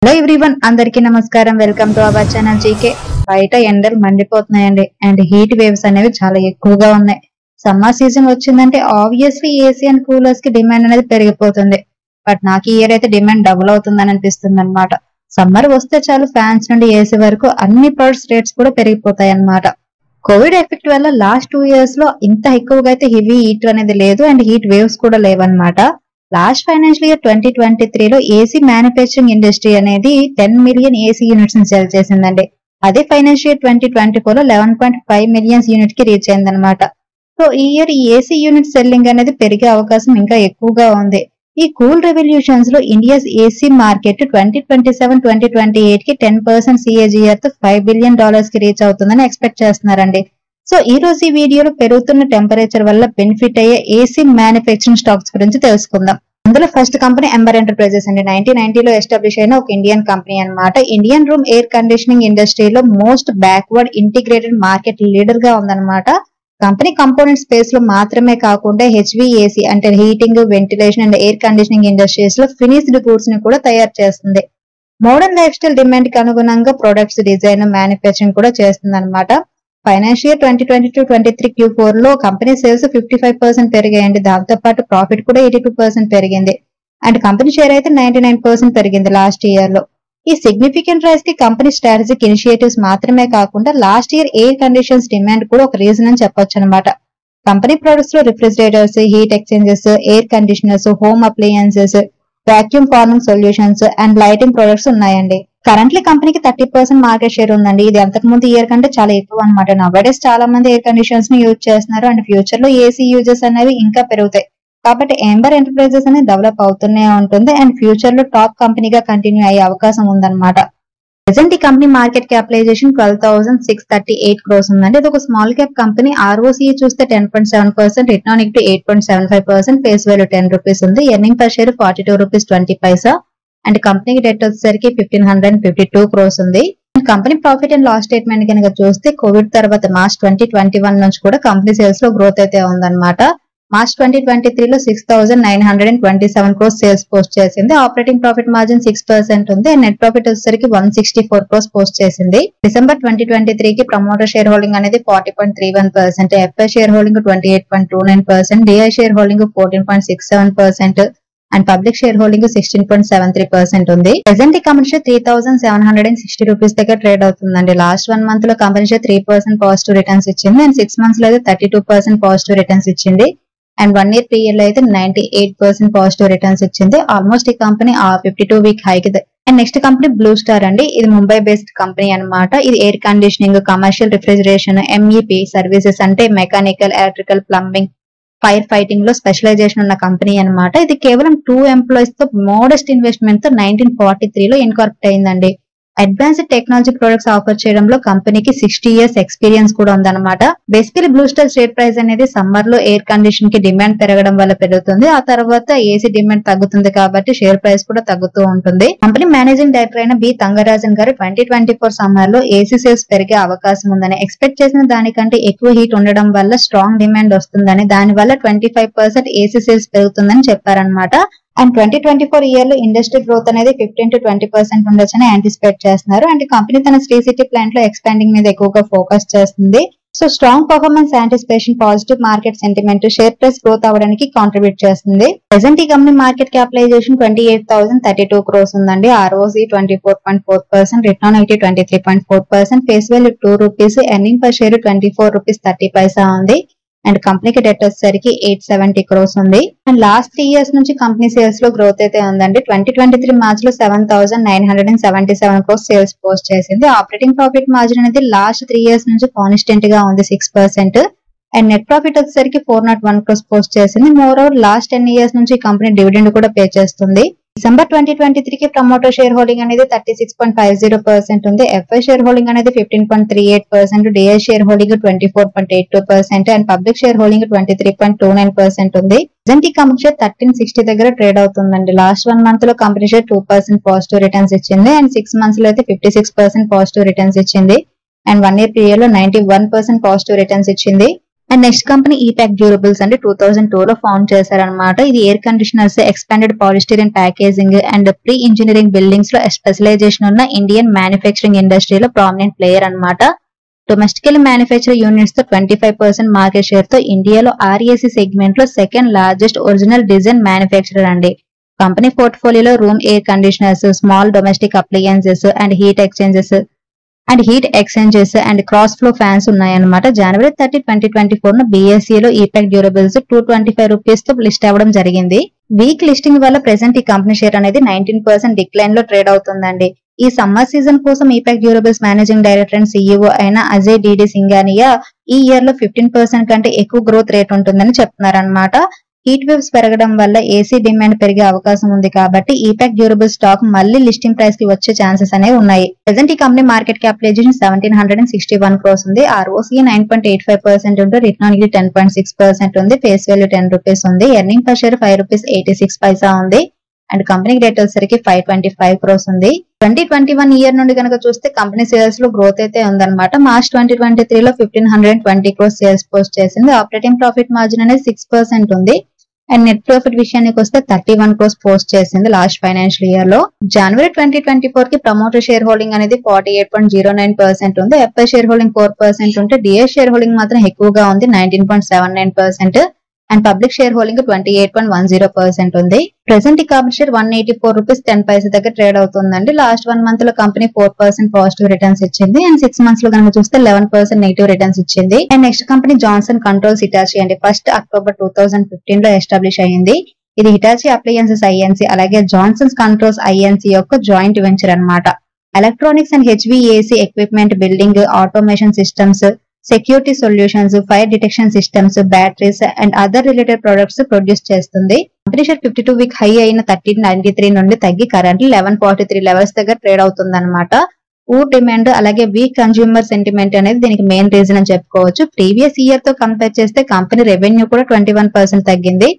Hello everyone, అందరికీ నమస్కారం. Welcome to our channel GK. బయట ఎండలు మండిపోతున్నాయండి అండ్ హీట్ వేవ్స్ అనేవి చాలా ఎక్కువగా ఉన్నాయి. సమ్మర్ సీజన్ వచ్చిందంటే ఆబ్వియస్లీ ఏసీ అండ్ కూలర్స్ కి డిమాండ్ అనేది పెరిగిపోతుంది. బట్ నాకు ఈ ఇయర్ అయితే డిమాండ్ డబుల్ అవుతుందని అనిపిస్తుంది అనమాట. సమ్మర్ వస్తే చాలు ఫ్యాన్స్ నుండి ఏసీ వరకు అన్ని ప్రొడక్ట్స్ రేట్స్ కూడా పెరిగిపోతాయి అన్నమాట. కోవిడ్ ఎఫెక్ట్ వల్ల లాస్ట్ 2 years లో ఇంత ఎక్కువగా అయితే హెవీ హీట్ అనేది లేదు అండ్ హీట్ వేవ్స్ కూడా లేవన్నమాట. లాస్ట్ ఫైనాన్షియల్ ఇయర్ 2023లో ఏసీ మ్యానుఫ్యాక్చరింగ్ ఇండస్ట్రీ అనేది 10 million ఏసీ యూనిట్స్ ని సేల్ చేసిందండి. అదే ఫైనాన్షియల్ ఇయర్ 2024లో 11.5 million యూనిట్ కి రీచ్ అయిందనమాట. సో ఈ ఇయర్ ఈ ఏసీ యూనిట్ సెల్లింగ్ అనేది పెరిగే అవకాశం ఇంకా ఎక్కువగా ఉంది. ఈ కూల్ రెవల్యూషన్స్ లో ఇండియాస్ ఏసీ మార్కెట్ 2027-2028 కి 10% CAGR తో $5 billion కి రీచ్ అవుతుందని ఎక్స్పెక్ట్ చేస్తున్నారండి. సో ఈ రోజు ఈ వీడియోలో పెరుగుతున్న టెంపరేచర్ వల్ల బెనిఫిట్ అయ్యే ఏసీ మ్యానుఫ్యాక్చరింగ్ స్టాక్స్ గురించి తెలుసుకుందాం. అందులో ఫస్ట్ కంపెనీ ఎంబర్ ఎంటర్ప్రైజెస్ అండి. 1990లో ఎస్టాబ్లిష్ అయిన ఒక ఇండియన్ కంపెనీ అన్నమాట. ఇండియన్ రూమ్ ఎయిర్ కండిషనింగ్ ఇండస్ట్రీలో most backward integrated market leader గా ఉందన్నమాట. కంపెనీ కంపోనెంట్ స్పేస్ లో మాత్రమే కాకుండా హెచ్విఏసీ అంటే heating, ventilation and air conditioning industries లో ఫినిష్డ్ గూడ్స్ ని కూడా తయారు చేస్తుంది. మోడర్న్ లైఫ్ స్టైల్ డిమాండ్ కి అనుగుణంగా ప్రొడక్ట్స్ డిజైన్, మ్యానుఫ్యాక్చరింగ్ కూడా చేస్తుంది అనమాట. ఫైనాన్షియల్ ఇయర్ 2022-23 Q4 లో కంపెనీ సేల్స్ 55% పెరిగాయండి. దాంతో పాటు ప్రాఫిట్ కూడా 82% పెరిగింది అండ్ కంపెనీ షేర్ అయితే 99% పెరిగింది లాస్ట్ ఇయర్ లో. ఈ సిగ్నిఫికెంట్ రైజ్ కి కంపెనీ స్ట్రాటజిక్ ఇనిషియేటివ్స్ మాత్రమే కాకుండా last year air conditions demand కూడా ఒక రీజన్ అని చెప్పొచ్చు అనమాట. కంపెనీ ప్రొడక్ట్స్ లో refrigerators, heat exchangers, air conditioners, home appliances, vacuum farming solutions and lighting products ఉన్నాయండి. కరెంట్లీ కంపెనీకి 30% మార్కెట్ షేర్ ఉందండి. ఇది అంతకు ముందు ఇయర్ కంటే చాలా ఎక్కువ అనమాట. నవడేస్ చాలా మంది ఎయిర్ కండిషన్స్ ని యూజ్ చేస్తున్నారు అండ్ ఫ్యూచర్ లో ఏసీ యూజెస్ అనేవి ఇంకా పెరుగుతాయి. కాబట్టి ఎంబర్ ఎంటర్ప్రైజెస్ అనేది డెవలప్ అవుతూనే ఉంటుంది అండ్ ఫ్యూచర్ లో టాప్ కంపెనీగా కంటిన్యూ అయ్యే అవకాశం ఉందన్నమాట. ప్రెసెంట్ ఈ కంపెనీ మార్కెట్ క్యాపిటలైజేషన్ 12,638 crores ఉందండి. ఇది ఒక స్మాల్ క్యాప్ కంపెనీ. ROCE చూస్తే 10.7%, return on equity 8.75%, face value 10 rupees ఉంది. Earning per share 42 rupees 20 paisa and కంపెనీకి డెట్ వచ్చేసరికి 1,552 crores ఉంది. Company profit and loss statement కనుక చూస్తే కోవిడ్ తర్వాత మార్చ్ 2021 నుంచి కూడా కంపెనీ సేల్స్ లో గ్రోత్ అయితే ఉందన్నమాట. మార్చ్ 2023లో 6,927 crores సేల్స్ పోస్ట్ చేసింది. ఆపరేటింగ్ ప్రాఫిట్ మార్జిన్ 6% ఉంది అండ్ నెట్ ప్రాఫిట్ వచ్చేసరికి 164 crores పోస్ట్ చేసింది. డిసెంబర్ 2023కి ప్రమోటర్ షేర్ హోల్డింగ్ అనేది 40.31%, FI share holding 28.29%, DI share holding 14.67% and public share holding 16.73% ఉంది. ప్రెసెంట్ ఈ కంపెనీ షేర్ 3,760 rupees దగ్గర ట్రేడ్ అవుతుందండి. Last 1 month లో కంపెనీ షేర్ 3% పాజిటివ్ రిటర్న్స్ ఇచ్చింది అండ్ 6 months లో అయితే 32% పాజిటివ్ రిటర్న్స్ ఇచ్చింది అండ్ 1 year పీరియడ్ లో అయితే 98% పాజిటివ్ రిటర్న్స్ ఇచ్చింది. ఆల్మోస్ట్ ఈ company 52 week hike. And next company Blue Star అండి. ఇది ముంబై బేస్డ్ కంపెనీ అన్నమాట. ఇది air conditioning, commercial refrigeration, MEP services అంటే mechanical, electrical, plumbing, fire fighting లో స్పెషలైజేషన్ ఉన్న కంపెనీ అన్నమాట. ఇది కేవలం 2 employees తో మోడెస్ట్ ఇన్వెస్ట్మెంట్ తో 1943లో ఇన్కార్పొరేట్ అయిందండి. అడ్వాన్స్డ్ టెక్నాలజీ ప్రొడక్ట్స్ ఆఫర్ చేయడంలో కంపెనీకి 60 years ఎక్స్పీరియన్స్ కూడా ఉందన్నమాట. Basically blue star share price అనేది సమ్మర్ లో ఎయిర్ కండిషన్ కి డిమాండ్ పెరగడం వల్ల పెరుగుతుంది. ఆ తర్వాత ఏసీ డిమాండ్ తగ్గుతుంది కాబట్టి షేర్ ప్రైస్ కూడా తగ్గుతూ ఉంటుంది. కంపెనీ మేనేజింగ్ డైరెక్టర్ అయిన బి తంగరాజన్ గారు 2024 సమ్మర్ లో ఏసీ సేల్స్ పెరిగే అవకాశం ఉందని, ఎక్స్పెక్ట్ చేసిన దానికంటే ఎక్కువ హీట్ ఉండడం వల్ల స్ట్రాంగ్ డిమాండ్ వస్తుందని, దాని వల్ల 25% ఏసీ సేల్స్ పెరుగుతుందని చెప్పారనమాట. అండ్ 2024 ఇయర్ లో ఇండస్ట్రీ గ్రోత్ అనేది 15-20% ఉండొచ్చని యాంటిసిపేట్ చేస్తున్నారు. అండ్ కంపెనీ తన శ్రీ సిటీ ప్లాంట్ లో ఎక్స్పాండింగ్ మీద ఎక్కువగా ఫోకస్ చేస్తుంది. So strong performance, anticipation, positive market sentiment share price growth అవ్వడానికి కాంట్రిబ్యూట్ చేస్తుంది. ప్రెసెంట్ ఈ కంపెనీ మార్కెట్ క్యాపిటలైజేషన్ 28,032 crores ఉందండి. ROCE 24.4%, return on equity 23.4%, face value 2 rupees, earning per share 24 rupees 30 paisa ఉంది and కంపెనీకి debt వచ్చేసరికి 870 crores ఉంది. And last 3 years నుంచి company sales లో గ్రోత్ అయితే ఉందండి. 2023 మార్చ్ లో 7,977 crores సేల్స్ పోస్ట్ చేసింది. ఆపరేటింగ్ ప్రాఫిట్ మార్జిన్ అనేది లాస్ట్ 3 years నుంచి కాన్స్టెంట్ గా ఉంది 6% అండ్ నెట్ ప్రాఫిట్ వచ్చేసరికి 401 crores పోస్ట్ చేసింది. మోర్ ఓవర్ లాస్ట్ 10 years నుంచి కంపెనీ డివిడెండ్ కూడా పే చేస్తుంది. డిసెంబర్ 2023కి ప్రమోటర్ షేర్ హోల్డింగ్ అనేది 36.50% ఉంది. ఎఫ్ఐ షేర్ హోల్డింగ్ అనేది 15.38%, DI share holding 24.82% and public share holding 23.29% ఉంది. ప్రజెంట్ ఈ కంపెనీ షేర్ 1360 దగ్గర ట్రేడ్ అవుతుందండి. లాస్ట్ 1 month లో కంపెనీ షేర్ 2% పాజిటివ్ రిటర్న్స్ ఇచ్చింది అండ్ 6 months లో అయితే 56% పాజిటివ్ రిటర్న్స్ ఇచ్చింది అండ్ 1 year పీరియడ్ లో 91% పాజిటివ్ రిటర్న్స్ ఇచ్చింది. And next company Epack durables అంటే 2002 లో ఫౌండ్ చేశారనమాట. ఇది air conditioners, expanded polystyrene packaging and pre engineering buildings లో స్పెషలైజేషన్ ఉన్న ఇండియన్ మ్యానుఫ్యాక్చరింగ్ ఇండస్ట్రీలో ప్రామినెంట్ ప్లేయర్ అనమాట. డొమెస్టికల్ మ్యానుఫ్యాక్చర్ యూనిట్స్ తో 25% మార్కెట్ షేర్ తో ఇండియాలో ఆర్ఏసీ సెగ్మెంట్ లో second largest original design manufacturer అండి. కంపెనీ పోర్ట్ఫోలియోలో room air conditioners, small domestic appliances and heat exchanges and cross flow fans ఉన్నాయన్నమాట. జనవరి 30, 2024 BSE లో ఈపాక్ డ్యూరబుల్స్ 225 రూపీస్ తో లిస్ట్ అవ్వడం జరిగింది. వీక్ లిస్టింగ్ వల్ల ప్రెసెంట్ ఈ కంపెనీ షేర్ అనేది 19% డిక్లైన్ లో ట్రేడ్ అవుతుందండి. ఈ సమ్మర్ సీజన్ కోసం Epack durables managing director and CEO అయిన అజయ్ డిడి సింఘానియా ఈ ఇయర్ లో 15% కంటే ఎక్కువ గ్రోత్ రేట్ ఉంటుందని చెప్తున్నారన్నమాట. హీట్ వేవ్స్ పెరగడం వల్ల ఏసీ డిమాండ్ పెరిగే అవకాశం ఉంది కాబట్టి ఈపాక్ డ్యూరబుల్ స్టాక్ మళ్ళీ లిస్టింగ్ ప్రైస్ కి వచ్చే ఛాన్సెస్ అనేవి ఉన్నాయి. ప్రెసెంట్ ఈ కంపెనీ మార్కెట్ క్యాపిటలైజేషన్ 1761 క్రోర్స్ ఉంది. ROCE 9.85% ఉంటే రిటర్న్ ఆన్ ఈక్విటీ 10.6% ఉంది. ఫేస్ వాల్యూ 10 రూపీస్ ఉంది. ఎర్నింగ్ పర్ షేర్ 5 రూపీస్ 86 పైసా ఉంది. అండ్ కంపెనీ డెట్ వచ్చేసరికి 525 క్రోర్స్ ఉంది. 2021 ఇయర్ నుండి కనుక చూస్తే కంపెనీ సేల్స్ లో గ్రోత్ అయితే ఉందన్నమాట. మార్చ్ 2023 లో 1520 క్రోర్స్ సేల్స్ పోస్ట్ చేసింది. ఆపరేటింగ్ ప్రాఫిట్ మార్జిన్ అనేది 6% ఉంది. అండ్ నెట్ ప్రాఫిట్ విషయానికి వస్తే 31 క్రోర్స్ పోస్ట్ చేసింది లాస్ట్ ఫైనాన్షియల్ ఇయర్ లో. జనవరి 2024 కి ప్రమోటర్ షేర్ హోల్డింగ్ అనేది 48.09% ఉంది. ఎఫ్ఐ షేర్ హోల్డింగ్ 4% ఉంటే డిఎస్ షేర్ హోల్డింగ్ మాత్రం ఎక్కువగా ఉంది, 19.79%. అండ్ పబ్లిక్ షేర్ హోల్డింగ్ 28.10% ఉంది. ప్రెసెంట్ ఈ కంపెనీ షేర్ 184 రూపీస్ 10 పైసా దగ్గర ట్రేడ్ అవుతుందండి. లాస్ట్ 1 మంత్ లో కంపెనీ 4% పాజిటివ్ రిటర్న్స్ ఇచ్చింది. అండ్ 6 మంత్స్ లో కనుక చూస్తే 11% నెగిటివ్ రిటర్న్స్ ఇచ్చింది. And next company Johnson controls Hitachi అండి. 1 అక్టోబర్ 2015 లో ఎస్టాబ్లిష్ అయ్యింది. ఇది హిటాచీ అప్లయన్సెస్ ఐఎన్సీ అలాగే జాన్సన్స్ కంట్రోల్స్ ఐఎన్సీ యొక్క జాయింట్ వెంచర్ అన్నమాట. Electronics and HVAC equipment, building automation systems, security solutions, fire detection systems, batteries and other related products produce చేస్తుంది. Company share 52 week high అయిన 1393 నుండి తగ్గి currently 1143 levels దగ్గర trade అవుతుంది అనమాట. పూర్ డిమాండ్ అలాగే వీక్ కన్స్యూమర్ సెంటిమెంట్ అనేది దీనికి మెయిన్ రీజన్ అని చెప్పుకోవచ్చు. ప్రీవియస్ ఇయర్ తో కంపేర్ చేస్తే కంపెనీ రెవెన్యూ కూడా 21% తగ్గింది.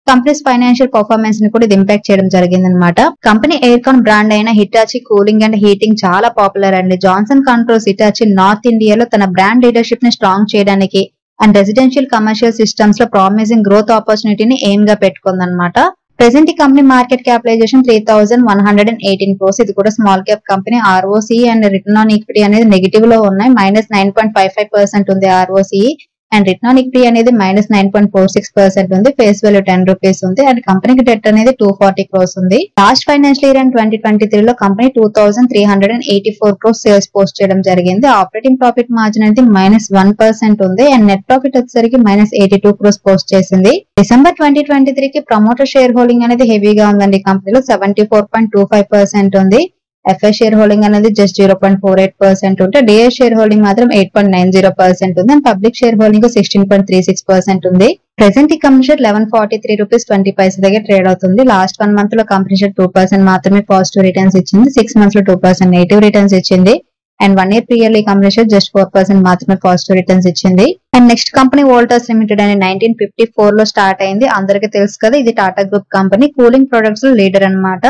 కంపెనీస్ ఫైనాన్షియల్ పర్ఫార్మెన్స్ ని కూడా ఇది ఇంపాక్ట్ చేయడం జరిగింది అనమాట. కంపెనీ ఎయిర్కాన్ బ్రాండ్ అయిన హిటాచీ కూలింగ్ అండ్ హీటింగ్ చాలా పాపులర్ అండి. జాన్సన్ కంట్రోల్స్ హిటాచీ నార్త్ ఇండియాలో తన బ్రాండ్ లీడర్షిప్ ని స్ట్రాంగ్ చేయడానికి అండ్ రెసిడెన్షియల్ కమర్షియల్ సిస్టమ్స్ లో ప్రామిసింగ్ గ్రోత్ ఆపర్చునిటీని ఎయిమ్ గా పెట్టుకుందన్నమాట. ప్రెసెంట్ ఈ కంపెనీ మార్కెట్ క్యాపిటలైజేషన్ 3118 క్రోర్స్. ఇది కూడా small cap company. ROCE and return on equity అనేది నెగిటివ్ లో ఉన్నాయి. -9.55% ఉంది ROCE. And return on equity అనేది -9.46% ఉంది. ఫేస్ వాల్యూ 10 రూపీస్ ఉంది. అండ్ కంపెనీకి డెట్ అనేది 240 క్రోర్స్ ఉంది. లాస్ట్ ఫైనాన్షియల్ ఇయర్ 2023 లో కంపెనీ 2384 క్రోర్స్ సేల్స్ పోస్ట్ చేయడం జరిగింది. ఆపరేటింగ్ ప్రాఫిట్ మార్జిన్ అనేది -1% ఉంది. అండ్ నెట్ ప్రాఫిట్ వచ్చేసరికి -82 క్రోర్స్ పోస్ట్ చేసింది. డిసెంబర్ 2023 కి ప్రమోటర్ షేర్ హోల్డింగ్ అనేది హెవీగా ఉందండి. కంపెనీలో 74.25% ఉంది. ఎఫ్ఐ షేర్ హోల్డింగ్ అనేది జస్ట్ 0.48% ఉంటే డిఎస్ షేర్ హోల్డింగ్ మాత్రం 8.90% ఉంది. అండ్ పబ్లిక్ షేర్ హోల్డింగ్ 16.36% ఉంది. ప్రెసెంట్ ఈ కంపెనీ షేర్ 1143 రూపీస్ 20 పైసా దగ్గర ట్రేడ్ అవుతుంది. లాస్ట్ 1 మంత్ లో కంపెనీ షేర్ 2% మాత్రమే పాజిటివ్ రిటర్న్స్ ఇచ్చింది. 6 మంత్స్ లో 2% నెగిటివ్ రిటర్న్స్ ఇచ్చింది. అండ్ 1 ఇయర్ పీరియడ్ ఈ కంపెనీ షేర్ జస్ట్ 4% మాత్రమే పాజిటివ్ రిటర్న్స్ ఇచ్చింది. And next company Voltas limited అని 1954 లో స్టార్ట్ అయింది. అందరికీ తెలుసు కదా, ఇది Tata group company. Cooling products leader అన్నమాట.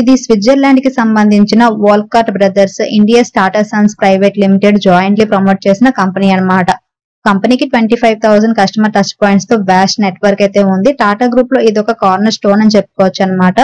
ఇది స్విట్జర్లాండ్ కి సంబంధించిన Volkart brothers India Tata sons private limited jointly promote చేసిన కంపెనీ అన్నమాట. కంపెనీకి 25,000 కస్టమర్ టచ్ పాయింట్స్ తో వ్యాస్ట్ నెట్వర్క్ అయితే ఉంది. టాటా గ్రూప్ లో ఇది ఒక కార్నర్ స్టోన్ అని చెప్పుకోవచ్చు అనమాట.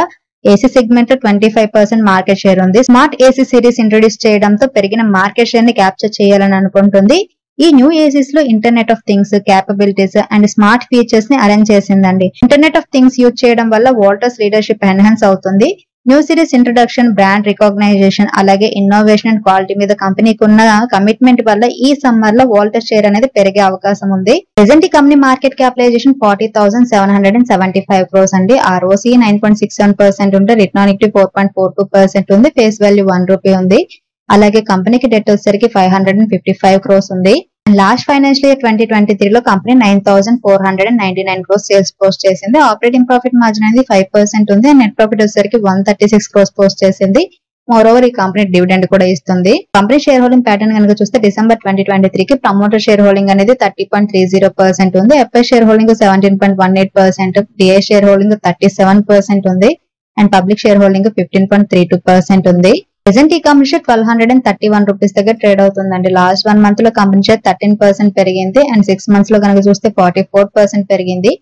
ఏసీ సెగ్మెంట్ లో 25% మార్కెట్ షేర్ ఉంది. స్మార్ట్ ఏసీ సిరీస్ ఇంట్రొడ్యూస్ చేయడంతో పెరిగిన మార్కెట్ షేర్ ని క్యాప్చర్ చేయాలని అనుకుంటుంది. ఈ న్యూ ఏసీస్ లో internet of things capabilities and smart features ని అరేంజ్ చేసిందండి. ఇంటర్నెట్ ఆఫ్ థింగ్స్ యూజ్ చేయడం వల్ల వోల్టాస్ లీడర్షిప్ ఎన్హాన్స్ అవుతుంది. న్యూ సిరీస్ ఇంట్రొడక్షన్, బ్రాండ్ రికాగ్నైజేషన్ అలాగే ఇన్నోవేషన్ అండ్ క్వాలిటీ మీద కంపెనీకి ఉన్న కమిట్మెంట్ వల్ల ఈ సమ్మర్ లో వోల్టాస్ షేర్ అనేది పెరిగే అవకాశం ఉంది. ప్రెసెంట్ ఈ కంపెనీ మార్కెట్ క్యాపిటలైజేషన్ 40,775 క్రోర్స్ అండి. ROCE 9.67% ఉంటే రిటర్న్ ఆన్ ఈక్విటీ 4.42% ఉంది. ఫేస్ వాల్యూ 1 రూపీ ఉంది. అలాగే కంపెనీకి డెట్ వచ్చేసరికి 555 క్రోర్స్ ఉంది. లాస్ట్ ఫైనాన్షియల్ ఇయర్ 2023 లో కంపెనీ 9,499 క్రోర్స్ సేల్స్ పోస్ట్ చేసింది. ఆపరేటింగ్ ప్రాఫిట్ మార్జిన్ అనేది 5% ఉంది. నెట్ ప్రాఫిట్ వచ్చేసరికి 136 క్రోర్స్ పోస్ట్ చేసింది. మోరోవర్ ఈ కంపెనీ డివిడెండ్ కూడా ఇస్తుంది. కంపెనీ షేర్ హోల్డింగ్ ప్యాటర్న్ కనుక చూస్తే డిసెంబర్ 2023 కి ప్రమోటర్ షేర్ హోల్డింగ్ అనేది 30.30% ఉంది. FI share holding 17.18%, DI share holding 37% ఉంది. అండ్ పబ్లిక్ షేర్ హోల్డింగ్ 15.32% ఉంది. ప్రెసెంట్ ఈ కంపెనీ షేర్ 1231 రూపీస్ దగ్గర ట్రేడ్ అవుతుందండి. లాస్ట్ 1 మంత్ లో కంపెనీ షేర్ 13% పెరిగింది అండ్ 6 మంత్స్ లో కనుక చూస్తే 44% పెరిగింది.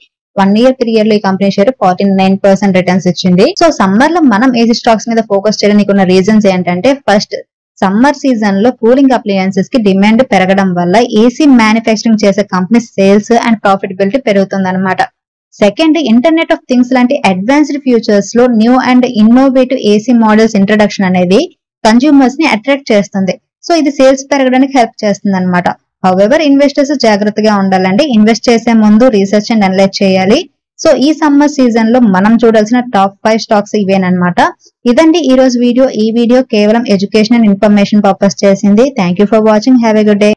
1 ఇయర్ పీరియడ్ లో ఈ కంపెనీ షేర్ 49% రిటర్న్స్ ఇచ్చింది. సో సమ్మర్ లో మనం ఏసీ స్టాక్స్ మీద ఫోకస్ చేయడానికి ఉన్న రీజన్స్ ఏంటంటే, ఫస్ట్ సమ్మర్ సీజన్ లో కూలింగ్ అప్లయన్సెస్ కి డిమాండ్ పెరగడం వల్ల ఏసీ మ్యానుఫ్యాక్చరింగ్ చేసే కంపెనీ సేల్స్ అండ్ ప్రాఫిటబిలిటీ పెరుగుతుంది అనమాట. సెకండ్, ఇంటర్నెట్ ఆఫ్ థింగ్స్ లాంటి అడ్వాన్స్డ్ ఫ్యూచర్స్ లో new and innovative AC models introduction అనేది కన్స్యూమర్స్ ని అట్రాక్ట్ చేస్తుంది. సో ఇది సేల్స్ పెరగడానికి హెల్ప్ చేస్తుంది అనమాట. హౌవెవర్ ఇన్వెస్టర్స్ జాగ్రత్తగా ఉండాలండి. ఇన్వెస్ట్ చేసే ముందు రీసెర్చ్ అండ్ అనలైజ్ చేయాలి. సో ఈ సమ్మర్ సీజన్ లో మనం చూడాల్సిన టాప్ 5 స్టాక్స్ ఇవేనమాట. ఇదండి ఈ రోజు వీడియో. ఈ వీడియో కేవలం ఎడ్యుకేషన్ అండ్ ఇన్ఫర్మేషన్ పర్పస్ చేసింది. Thank you for watching. Have a good day.